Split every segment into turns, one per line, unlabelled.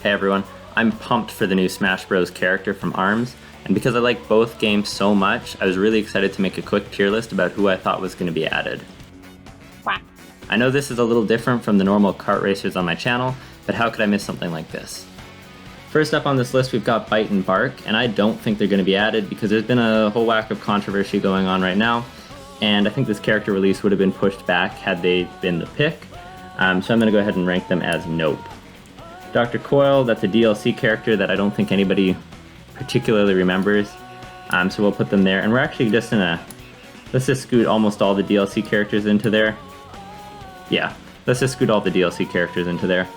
Hey everyone, I'm pumped for the new Smash Bros. Character from ARMS, and because I like both games so much, I was really excited to make a quick tier list about who I thought was going to be added.
Quack.
I know this is a little different from the normal kart racers on my channel, but how could I miss something like this? First up on this list we've got Bite and Bark, and I don't think they're going to be added because there's been a whole whack of controversy going on right now, and I think this character release would have been pushed back had they been the pick, so I'm going to go ahead and rank them as nope. Dr. Coil, that's a DLC character that I don't think anybody particularly remembers, so we'll put them there. And we're actually just let's just scoot almost all the DLC characters into there. Yeah, let's just scoot all the DLC characters into there.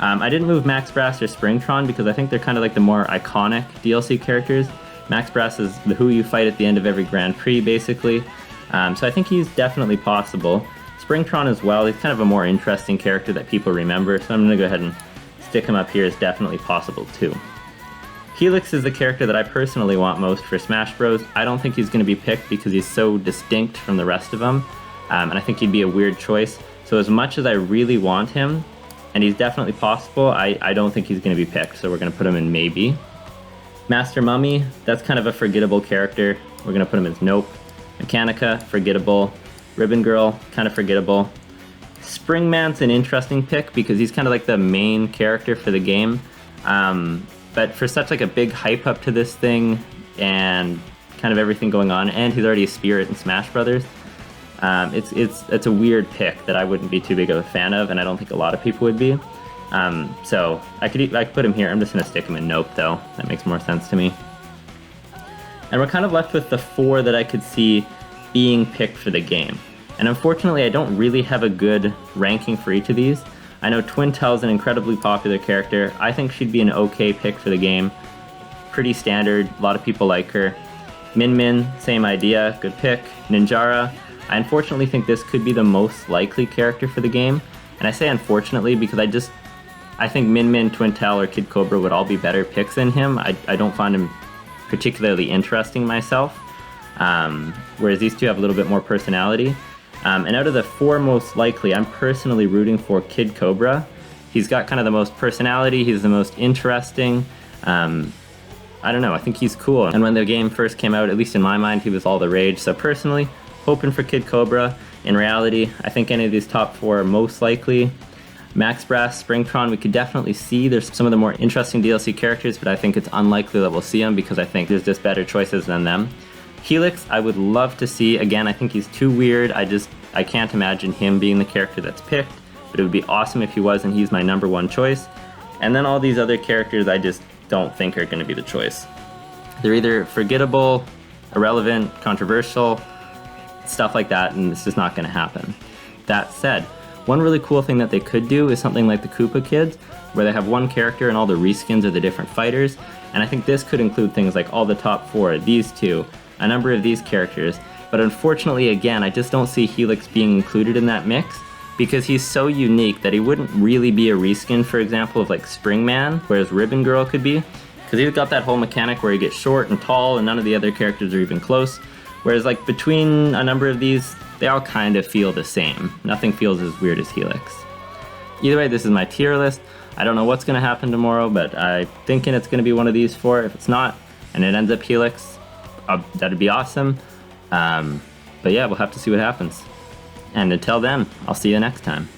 I didn't move Max Brass or Springtron because I think they're kind of like the more iconic DLC characters. Max Brass is the who you fight at the end of every Grand Prix, basically. So I think he's definitely possible. Springtron as well, he's kind of a more interesting character that people remember, so I'm going to go ahead and stick him up here as definitely possible too. Helix is the character that I personally want most for Smash Bros. I don't think he's going to be picked because he's so distinct from the rest of them, and I think he'd be a weird choice. So as much as I really want him, and he's definitely possible, I don't think he's going to be picked, so we're going to put him in maybe. Master Mummy, that's kind of a forgettable character. We're going to put him as nope. Mechanica, forgettable. Ribbon Girl, kind of forgettable. Springman's an interesting pick because he's kind of like the main character for the game, but for such like a big hype up to this thing and kind of everything going on, and he's already a spirit in Smash Brothers, it's a weird pick that I wouldn't be too big of a fan of, and I don't think a lot of people would be. So I could put him here. I'm just gonna stick him in nope though. That makes more sense to me. And we're kind of left with the four that I could see being picked for the game. And unfortunately, I don't really have a good ranking for each of these. I know Twintel's an incredibly popular character. I think she'd be an okay pick for the game. Pretty standard, a lot of people like her. Min Min, same idea, good pick. Ninjara, I unfortunately think this could be the most likely character for the game. And I say unfortunately because I think Min Min, Twintel, or Kid Cobra would all be better picks than him. I don't find him particularly interesting myself, whereas these two have a little bit more personality. And out of the four most likely, I'm personally rooting for Kid Cobra. He's got kind of the most personality, he's the most interesting. I don't know, I think he's cool. And when the game first came out, at least in my mind, he was all the rage. So personally, hoping for Kid Cobra. In reality, I think any of these top four are most likely. Max Brass, Springtron, we could definitely see. There's some of the more interesting DLC characters, but I think it's unlikely that we'll see them because I think there's just better choices than them. Helix, I would love to see. Again, I think he's too weird. I can't imagine him being the character that's picked, but it would be awesome if he was, and he's my number one choice. And then all these other characters I just don't think are going to be the choice. They're either forgettable, irrelevant, controversial, stuff like that, and it's just not going to happen. That said, one really cool thing that they could do is something like the Koopa Kids, where they have one character and all the reskins are the different fighters, and I think this could include things like all the top four, these two, a number of these characters, but unfortunately, again, I just don't see Helix being included in that mix because he's so unique that he wouldn't really be a reskin, for example, of like Springman, whereas Ribbon Girl could be, because he's got that whole mechanic where he gets short and tall and none of the other characters are even close, whereas like between a number of these, they all kind of feel the same. Nothing feels as weird as Helix. Either way, this is my tier list. I don't know what's going to happen tomorrow, but I'm thinking it's going to be one of these four. If it's not, and it ends up Helix, that'd be awesome. But yeah, we'll have to see what happens. And until then, I'll see you next time.